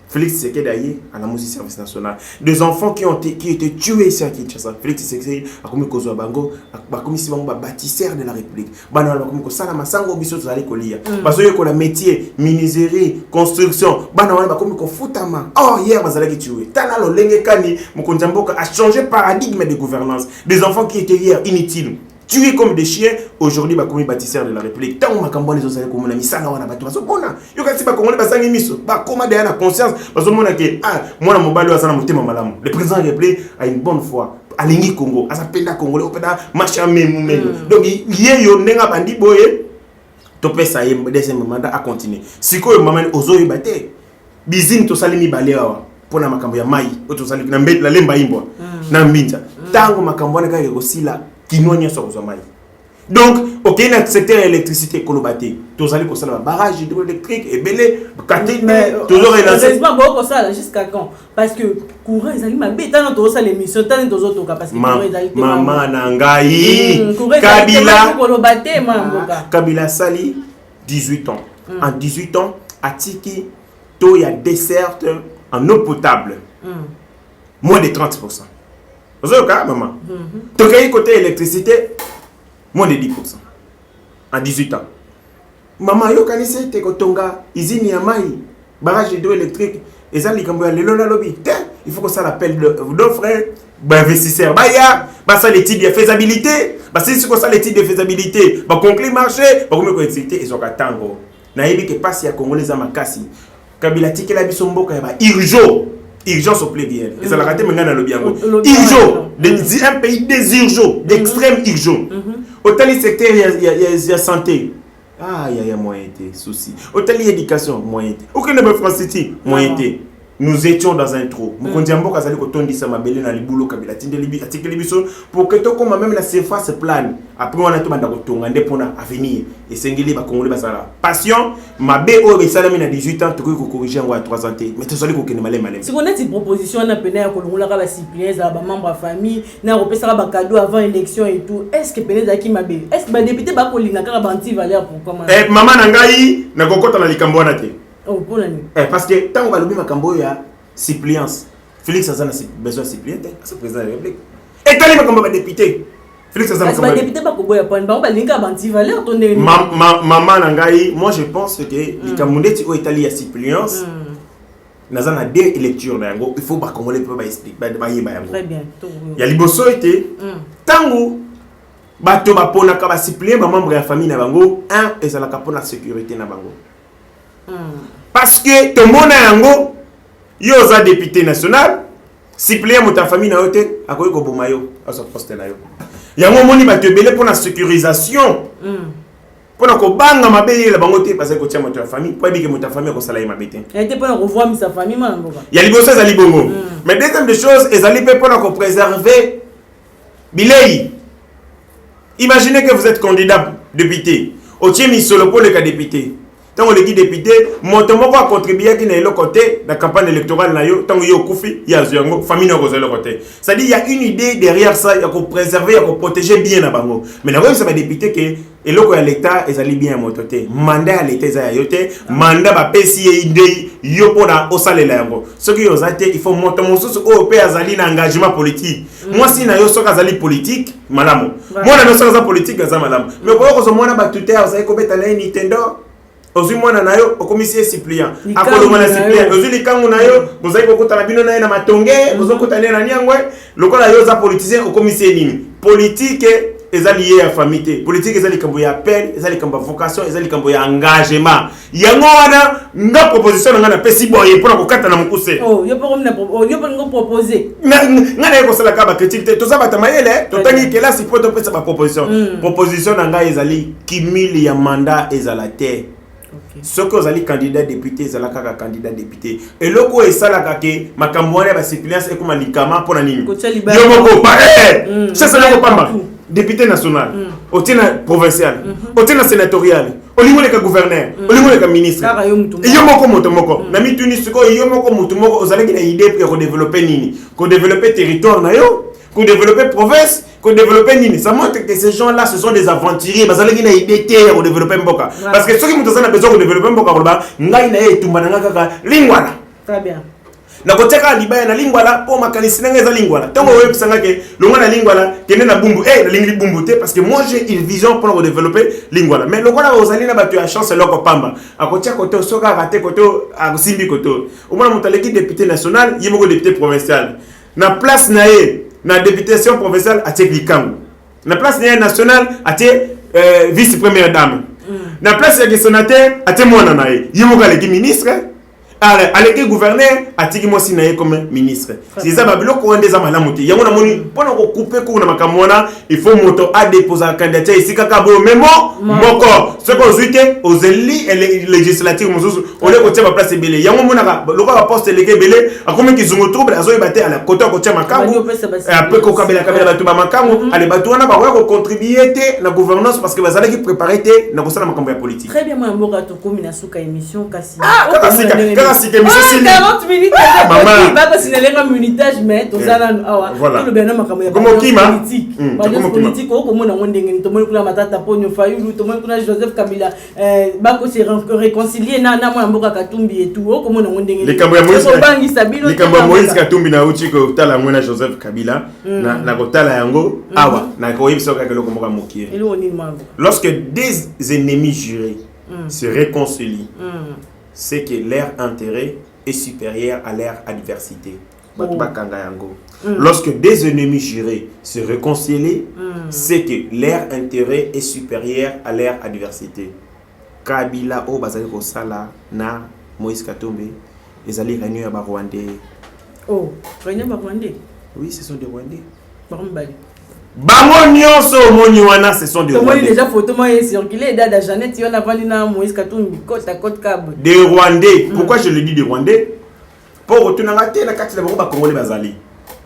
Félix Tshisekedi a la musique service national. Des enfants qui ont été tués ici à Kinshasa. Félix Tshisekedi a commis Kozo Bango, a commis bâtisseur de la République. Banal a commis Salama Sango Bisso Zali Kolia. Parce que le métier, menuiserie, construction, banal a commis Foutama. Oh, hier, Bazalaki tué. Tanalo Lengekani, Mokonjamboka a changé le paradigme de gouvernance. Des enfants qui étaient hier inutiles. Tués comme des chiens, aujourd'hui, bah, comme bâtisseurs de la République. Tant que ma les autres comme on a mis ça, on a battu. Parce que bon, il y a pas qu'on a mis ça. Bah, comment derrière la conscience, parce que mon que moi, mon balo, ça n'a pas malamu. Le président République a une bonne foi. À l'Ingi Congo, à sa peine Congolais, au péda, machin même. Donc, il y a eu un bandi boye. Topé ça y est, deuxième mandat à continuer. Si quoi, maman, aux oeufs battés. Bizine, tout ça, les mi baléa. Pour la makambo ya mai, tout ça, la lemba imbo. Nambinja. Tango makambo na kaya aussi là. Donc, ok, dans le secteur de l'électricité, Kolobate, tous allez pour ça, barrage hydroélectrique, et belé, toujours élancé. Jusqu'à quand? Parce que courant, ils allaient m'habiller, tant dans ça l'émission, tant dans autres cas, parce que maman Nangaï, Kabila Sali, 18 ans. En 18 ans, à Tiki, il y a desserte en eau potable. Moins de 30%. Vous avez cas, maman. Donc, côté électricité, moins de 10%. En 18 ans. Maman, yo kanise te kotonga, usine ya mai, barrage hydroélectrique, et ça, il faut que ça l'appelle d'offres, investisseurs. Ça l'étude de faisabilité. C'est ce que ça l'étude de faisabilité. Conclure marché, comme électricité, ils ont qu'à tango. Naïbi que passe ya Congolais à Makasi. Kabila tike la bisombo kaya urgence au plaidier. Et ça l'a raté maintenant le bien. Urgence. Un pays des urgences, d'extrême urgence. Autant les secteurs, il y a santé. Ah, il y a moyen de souci. Autant l'éducation, moyen de. Aucun de mes français, moyen de. Nous étions dans un trou. Nous avons dit que nous na libulo kabila pour que tout comme même la surface plane. Après on a tout mandé pour avenir et sengeli ba congolais basala. Passion, ma BO et salami na 18 ans tout ko corriger en 3 ans. Mais tout ça ko kene malé. Si on a une proposition na pena ko longola ka ba citoyens ba membre famille na repesa ba cadeau avant élection et tout. Est-ce que pena zaki mabe? Est-ce que ba député ba ko linga ka ba anti valeur pour comment? Maman nangai na kokota na likambo na te. Oh, pour l'année. Parce que tant qu'on va l'oublier, il y a suppliance. Félix Azan a besoin de suppliance, c'est le président de la République. Et quand il va député, Félix Azan a député, maman Nangaï, moi je pense que les Camerounais au Italie a suppliance. Nazan a 2 lectures, il faut pas qu'on les peut expliquer. Très bien. Il y a l'Ibosso été. Tango, bateau va pour la supplier, ma membre de la famille na bango, et ça la pour la sécurité na bango. Parce que tout le monde a un go, il y a un député national, si plaît à ta famille, à quoi il y a un poste là. Il y a un moment où tu as pour la sécurisation. Pour que banga mabé la bangote parce que tu as ta famille, pour que ta famille soit là mabé. Il était pour revoir sa famille il y a les bosses à libongo. Mais deuxième des choses, ils allaient pour préserver Bilei. Imaginez que vous êtes candidat député. Au tien mis solo pour le cas député. tant les député montomoko a contribué qui n'est le côté la campagne électorale na yo tant yo koufi ya zongo famille no le côté ça dit il y a une idée derrière ça il y a pour préserver il y a pour protéger bien na bango mais là ça va député que et loko ya l'état ezali bien mototé mandat à l'état za yote mandat ba pesi idée yo pona osalela yango ce qui yo zate il faut montomoso o pe azali na engagement politique moi si na yo soka azali politique malamu moi na soka za politique za malamu mais ko ko mona ba tuteur za ko beta na Nintendo ozui mwana na yo okomisi suppliant akoloma na suppliant ozui likangu na yo bozali kokutana bino na ye na matonge bozokutana na niangwe lokola yo za politicien okomisi nini politique ezali lié à famille politique ezali kambo ya appel ezali kambo vocation ezali kambo ya engagement yango wana nga proposition nga na pesi boye pour kokata na mukuse yo pour proposer nga na ko sala ka ba critique to za batamayele to tangi kela si poto pesa ba proposition nga ezali kimili ya mandat ezala te. Ce que vous allez candidat député, vous allez candidat député. Et le coup est ça là que ma campagne va suppléance et comme un likama pour un nini. Yomoko pareil. Ça c'est le pas député national, au provincial, au sénatorial, au niveau des gouverneurs, au niveau des ministres. Yomoko motomoko. Nami tuni suko yomoko motomoko. Vous allez une idée pour développer nini, pour développer territoire na yo, pour développer province. Développer nini ça montre que ces gens-là ce sont des aventuriers parce qu'ils ont une idée pour développer mboka parce que ceux qui ont besoin de développer mboka ba ngai na etumba na kaka lingwala très bien na koteka libaya na lingwala po makanisi na ngeza lingwala tango wewe pisanga ke longa na lingwala kene na bumbu na lingli bumbu te parce que moi j'ai une vision pour développer lingwala mais lokola ozali na batu ya chance loko pamba akotia koto soka raté koto asimbi koto au moins mutaleki député national yimoko député provincial na place na na députation provinciale à Tcheklikam. Na place nationale à vice-première dame. Na place de sénateur à moi nanae. Yimoka le ministre. Allez gouverneur à moi sinae comme ministre. C'est ça babilo ko ndeza malamuti. Yango na moni pona ko couper ko na makamona, il faut moto a déposer candidature ici kaka bo memo moko. Ce qu'on zuite aux élis et législatives mosusu, on les ko tia ba place belé. Yango mona loko ba poste légué belé, akomi kizungu trouble azoy baté à la côté ko tia makango. Après ko kabela batu ba makango, ale batu wana ba ko contribuer té na gouvernance parce que bazala ki préparer té na ko sala makambo ya politique. Très bien moi mboka to komi na suka émission kasi. Si 40 minutes va considérer comme minutage mais tout ça voilà le bien makambo ya politique politique ko mona ngondenge to mona kula matata ponyo fayulu to mona kuna Joseph Kabila bako se réconcilier na mwana mboka Katumbi et tout ko mona ngondenge les kambo ya Moïse Katumbi na uchi ko tala mwana Joseph Kabila na ko tala yango awa na ko yebso ka keloko mboka mokie lorsque des ennemis jurés se réconcilient c'est que leur intérêt est supérieur à leur adversité. Lorsque des ennemis jurés se réconcilient, c'est que leur intérêt est supérieur à leur adversité. Kabila o bazali ko sala na Moïse Katumbi, les alliés réunis à Rwandais. Oh, réunis à Rwandais. Oui, ce sont des Rwandais. Bango nyonso moni wana ce sont des Rwandais. Moi déjà photo moi circulé dada Jeannette yon avant na Moïse Katumbi côte à côte cab. Des Rwandais. Pourquoi je le dis des Rwandais? Pour retourner à la carte ba Congolais bazali.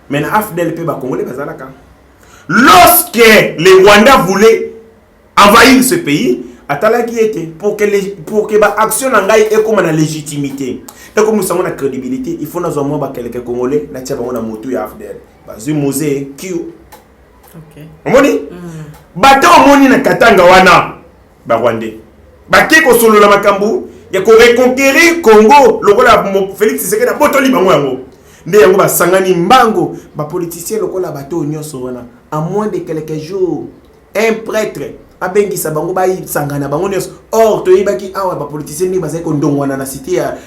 Mais na AFDL pe ba Congolais bazalaka. Lorsque les Rwandais voulaient envahir ce pays, atala qui était pour que ba action ngai et comme na légitimité. Donc comme nous savons la crédibilité, il faut nous avoir quelques Congolais na tia ba na moto ya AFDL. Bazu Mosé Kio. OK. Omoni? Bato omoni na Katanga wana ba Rwandais. Bake ko solo la makambu ya ko reconquérir Congo lokola Félix Tshisekedi botoli bango yango. Nde yango ba sangani mbango ba politicien lokola bato nyonso wana à moins de quelques jours un prêtre abengi sabango ba sangana bango nyonso or to yibaki awa ba politicien ni bazai ko ndongwana na cité ya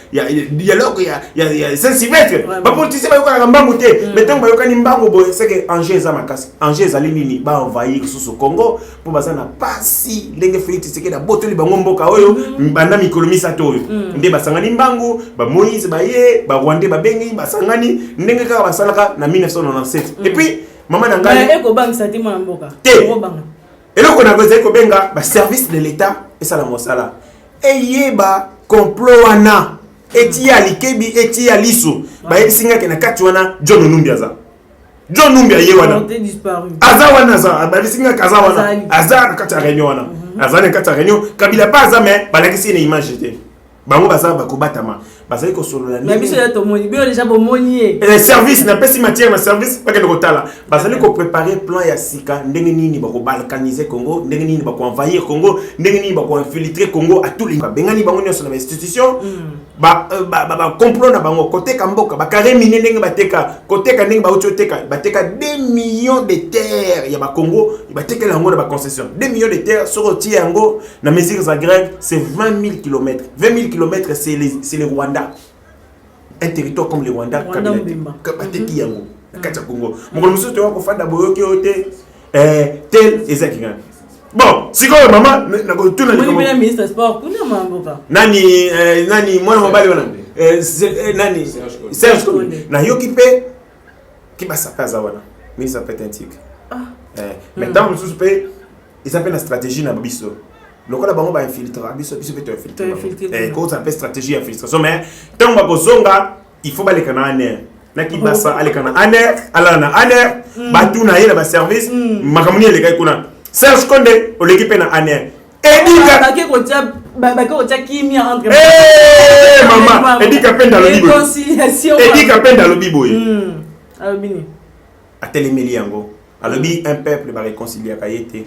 dialogue ya Saint-Sylvestre ba politicien ba yoka mbango te mais tant ba yoka ni mbango bo c'est que Angers za makasi Angers ali nini ba envahir sous Congo pour bazana pasi ndenge Félix Tshisekedi botoli bango mboka oyo banda mikolo misato oyo nde basangani mbango ba Moïse ba ye ba Rwandais ba bengi basangani ndenge kaka basalaka na 1997 et puis maman nangani eko bang satima mboka ko banga et là on a besoin ko benga ba service de l'état et ça la mosala et yeba complot wana etia likebi etia liso ba yesinga ke na kati wana John Numbi ye wana disparu aza wana za ba yesinga kaza wana aza na kati ya réunion wana azana kata réunion Kabila pas ça mais balakisi une image j'étais bango baza bakobatama bazali ko solo la mais biso ya to moni bio déjà bomoni le service n'a pas si matière na service pas que le kotala bazali ko préparer plan ya sika ndenge nini bako balkaniser Congo ndenge nini bako envahir Congo ndenge nini bako infiltrer Congo à tous les bengani bango nyonso na institution ba complot na bango côté kamboka ba carré mine ndenge bateka côté ka ndenge ba utoteka bateka 2 millions de terres ya ba Congo bateka lango na ba concession 2 millions de terres soroti yango na mesures à grève c'est 20 000 km 20 000 km c'est le Rwanda un territoire comme le Rwanda bateki yango na kati ya Congo moko muso to ko fanda boyoki ote tel ezakina. Bon, si quoi maman na ko tuna ni comme ministre sport kuna mamboka nani mwana mobali wana nani Serge Konde na yoki pe ki ba sakaza wana ministre pétentique mais dans le sous-pe il s'appelle la stratégie na biso lokola bango ba infiltrer biso pe to infiltrer ko ça appelle stratégie infiltration mais tant ba kozonga il faut ba le kana na ki basa ale kana aner ala na aner ba tuna yela ba service makamuni le kai kuna Serge Konde au l'équipe na aner Edika ko tia kimia entre maman Edika penda lo bibo réconciliation Edika penda lo bibo alobini atelemeli yango alobi un peuple va réconcilier kayete.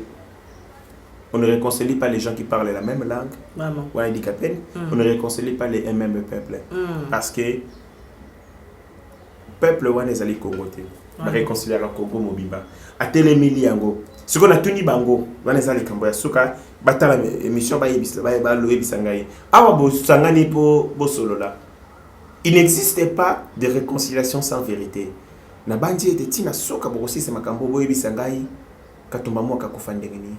On ne réconcilie pas les gens qui parlent la même langue. Maman. Ouais, Edika pen. On ne réconcilie pas les mêmes peuples parce que peuple wana ezali Congo te ba réconcilier la Congo mobimba atelemeli yango siko na tuni bango wana ezali kambo ya suka batala émission ba yebisa ba lo yebisa ngai awa bo sangani po bo solola. Il n'existe pas de réconciliation sans vérité na bandi ete tina soka bokosi se makambo bo yebisa ngai katumba moka kufandenge ni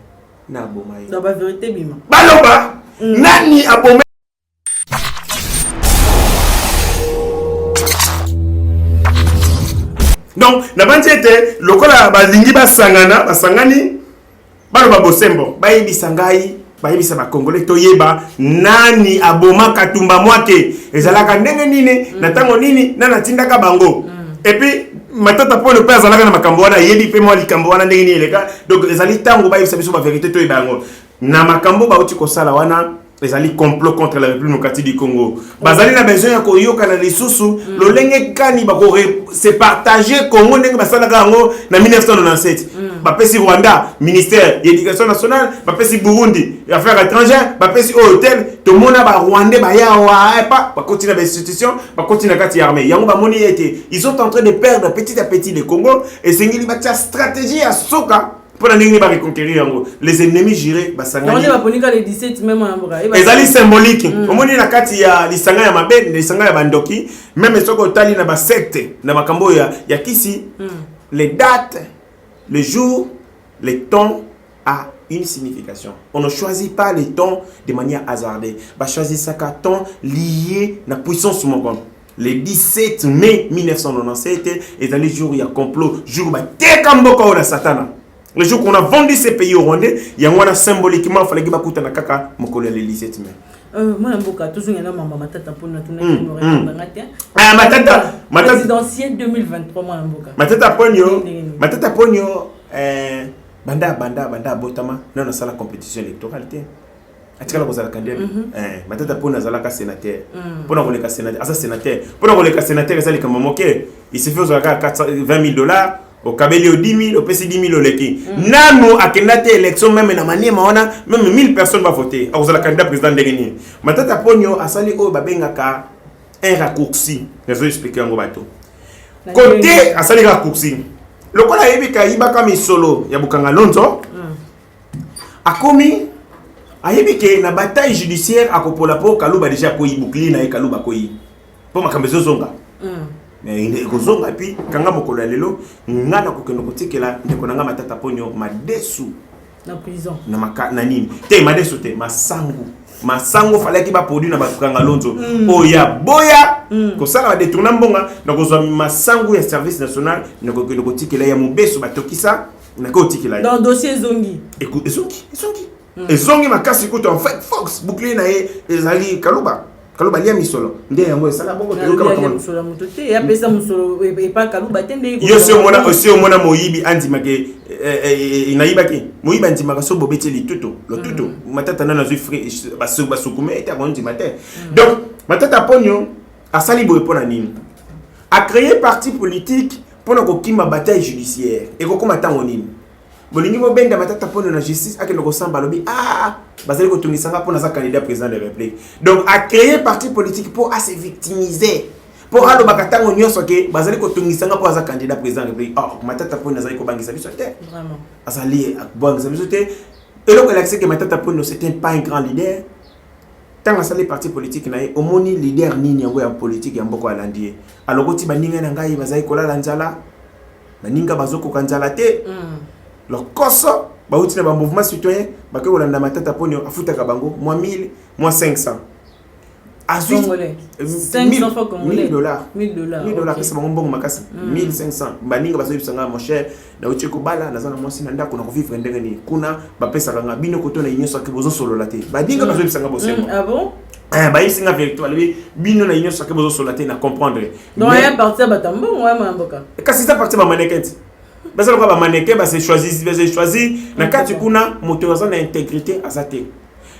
na bomai na ba vérité bima baloba nani aboma. Donc, na bandi ete lokola balingi basangani baloba bosembo bayebisa ngai bayebisa ba congolais toyeba nani aboma katumba mwake ezalaka ndenge nini na tango nini na natindaka bango et puis matata po le père azalaka na makambo wana yebi pe mwa likambo wana ndenge nini eleka donc ezali tango bayebisa biso ba vérité toyeba yango na makambo bauti kosala wana ezali complot contre la République démocratique du Congo. Bazali na besoin ya koyoka na lisusu lolenge kani bako se partager Congo ndenge basalaka yango na 1997. Bapesi Rwanda ministère d'éducation nationale, bapesi Burundi affaires étrangères, bapesi hôtel to mona ba Rwandais ba yawa pas ba continuer ba institution, ba continuer kati armée. Yango ba moni été, ils sont en train de perdre petit à petit le Congo et sengeli ba stratégie à soka. Pour les ennemis jurés basangani le 17 même ezali symbolique omoni na kati ya lisanga ya mabe lisanga ya bandoki même soko tali na ba secte na makambo ya kisi les dates le jour les temps a une signification. On ne choisit pas les temps de manière hasardée. On choisit ça qu'un temps lié à la puissance du monde. Le 17 mai 1997 est le jour où il y a complot, jour où il y a Satan. Le jour qu'on a vendu ces pays au Rwandais, il y a un symboliquement, il fallait que je me kaka mokolo le 17 mai. Moi, je toujours maman matata pour notre matata présidentielle 2023 moi matata ponyo banda botama non ça la compétition électorale atikala kozala candidat matata pona zalaka sénateur pona koleka sénateur asa sénateur pona koleka sénateur ezali kama moke il se fait aux 20 000 $. Au Kabeli au 10 000, au PC 10 000 au Leki. Nano a candidaté élection même na manière maona même 1000 personnes va voter. A la candidat président dernier. Matata Ponyo a sali o babengaka un raccourci. Je vais expliquer en bateau. Côté a sali raccourci. Le kola yebika yibaka mi solo ya bukanga lonzo. A komi a yebike na bataille judiciaire a kopola po kaluba déjà ko yibukli na kaluba ko yi. Po makambezo zonga. Mais il est kozonga puis kanga mokolo lelo ngana kokeno kotikela ndeko nanga matata ponyo madesu na prison na maka na nini te madesu te masango fallait ki ba produit na bakanga lonzo oya boya ko sala ba détourner mbonga na kozwa masango ya service national na kokeno kotikela ya mubeso batokisa na ko tikela dans dossier zongi écoute zongi makasi kuto en fait Fox bouclier na ezali kaluba Kaluba lia misolo nde yango esala bongo to kama kama musolo mutote ya pesa musolo e pa Kaluba tende yo se mona moyibi andima ke inaiba ki moyiba andima ka so bobeti lituto lo tuto matata nana zui free basukume eta bondi matin donc matata ponyo asali boye pona nini a créé parti politique pour ko kima bataille judiciaire et ko koma tango nini bolingi mo benda matata ponyo na justice akeno ko samba lobi bazali ko tungisanga pour na candidat président de la République donc a créé parti politique pour se victimiser pour alo bakatango nyoso ke bazali ko tungisanga pour za candidat président de la République matata ponyo nazali ko bangisa biso te vraiment azali bangisa biso te et donc elle a que matata ponyo c'était pas un grand leader tant asali parti politique na au moni leader nini yango ya politique ya mboko alandie alokoti baninga na ngai bazali kolala nzala baninga bazoko kanzala te le koso bauti na ba mouvement citoyen bake kolanda matata ponyo afutaka bango moins 1000 moins 500 azui 500 fois congolais $1000 pesa bango mbongo makasi 1500 baninga bazoyi bisanga mon cher na uti ko bala na zana mwasi na ndako na ko vivre ndenge ni kuna bapesa kanga bino ko tona inyoso ke bozo solola te baninga bazoyi bisanga bosembo ah bon bah ici victoire bino na inyoso ke bozo solola te na comprendre donc ya partir batambo ouais mamboka kasi ça partir ba mannequin basa ko ba mannequin ba se choisir na kati kuna moto na intégrité azate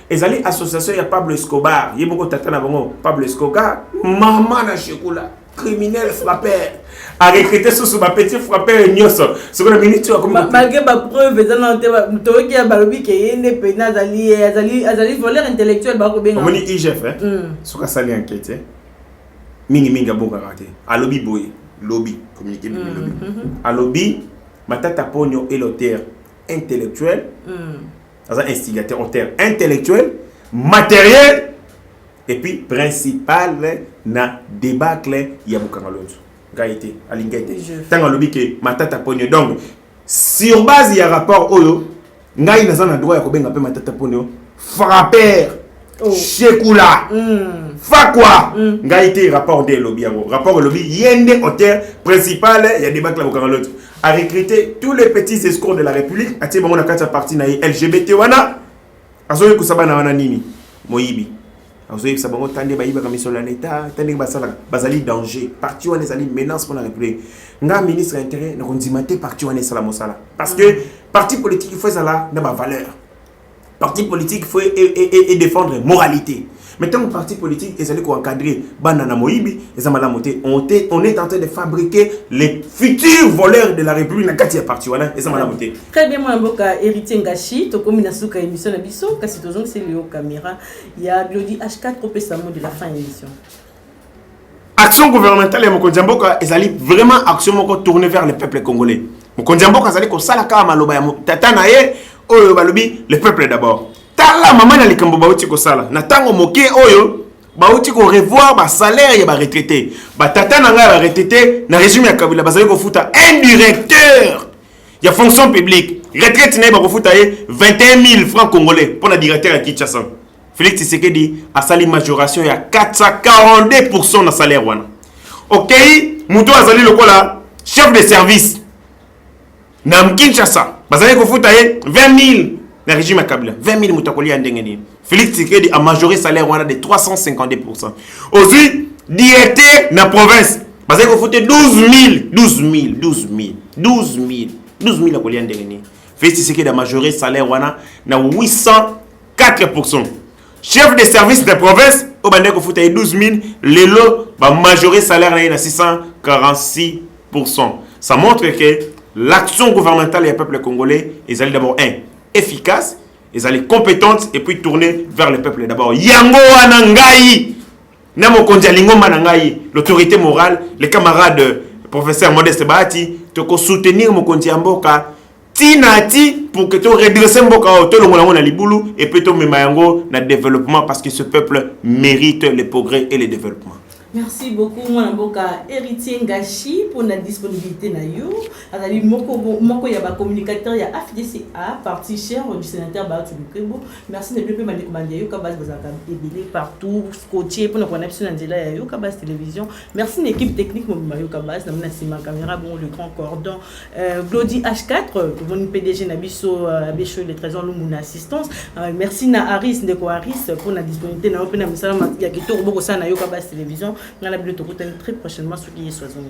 ezali association ya Pablo Escobar yeboko tata na bango Pablo Escobar maman na chekula criminel frappeur a recruté sous ba petit frappeur nyoso ce qu'on a minute comme malgré ba preuve ezana te to ki ya balobi ke yende pena azali voleur intellectuel ba ko benga moni IGF soka sali enquête mingi abonga raté alobi boy lobby communiquer lobby alobi matata ponyo est l'auteur intellectuel un instigateur auteur intellectuel matériel et puis principal na débâcle ya bukangalonzo gaité alingete tanga lobi ke matata ponyo donc sur base ya rapport oyo ngai naza na droit ya kobenga pe matata ponyo frappeur chekula fa quoi ngaité rapport de lobby yango rapport lobby yende auteur principal ya débâcle ya bukangalonzo a recruté tous les petits escrocs de la République a tiré bon na parti na LGBT wana azoyi kusaba na wana nini moyibi azoyi sabango tande ba yiba commission la l'état tande ba sala bazali danger parti wana ezali menace pour la République nga ministre intérieur na kondimate parti wana sala mosala parce que parti politique il faut ça na ba valeur parti politique faut et défendre moralité. Maintenant, le parti politique est allé encadrer Banana Moïbi et Zamalamoté. On est en train de fabriquer les futurs voleurs de la République. Très bien, moi, je héritier Ngashi, tu comme une souka émission na biso, kasi tozong c'est Léo Caméra. Il y a Biodi H4 trop ça mot de la fin de l'émission. Action gouvernementale et Mokondjamboka est allé vraiment action tournée vers le peuple congolais. Mokondjamboka est allé ko salaka maloba ya tata na ye oyo balobi le peuple d'abord. Tala maman na likambo bauti ko sala na tango moke oyo bauti ko revoir ba salaire ya ba retraité ba tata na nga ba retraité na régime ya Kabila bazali ko futa un directeur ya fonction publique retraite na ba ko futa 21 000 francs congolais pour la directeur ya Kinshasa. Félix Tshisekedi a sali majoration ya 442% na salaire wana. OK, muto azali lokola chef de service na Kinshasa bazali ko futa 20 000 le régime à Kabila, 20 000 moutakoli à Ndengeni. Félix Tshisekedi a majoré salaire de 352%. Aussi, directeur na province, parce qu'il faut 12 000 à Koli à Ndengeni. Félix Tshisekedi a majoré salaire na 804%. Chef de service de province, au bandé ko faut 12 000, les lots va majorer salaire na 646%. Ça montre que l'action gouvernementale et le peuple congolais, ils allaient d'abord efficace, ils allaient compétentes et puis tourner vers le peuple d'abord. Yango Anangaï, Namo Kondialingo Manangaï, l'autorité morale, les camarades professeur Modeste Bahati, te soutenir Mokondi Amboka, Tinati pour que tu redresses Mboka, tu le na libulu et puis tu memayango na développement parce que ce peuple mérite le progrès et le développement. Merci beaucoup, mon amboka héritier Ngashi pour la disponibilité na yo. Azali moko ya ba communicateur ya FDCA, parti cher du sénateur Batou Lukrebo. Merci de plus mali komandi yo kabas bazaka ebele partout, scotché pour nous connaître sur Angela ya yo kabas télévision. Merci l'équipe technique mon yo kabas na mona sima caméra bon le grand cordon. Glody H4 pour mon PDG na biso Bécho le trésor lumuna assistance. Merci na Aris Ndeko Aris pour la disponibilité na open na misala ya kitoko boko sana yo kabas télévision. On a la bibliothèque très prochainement sur qui est 60.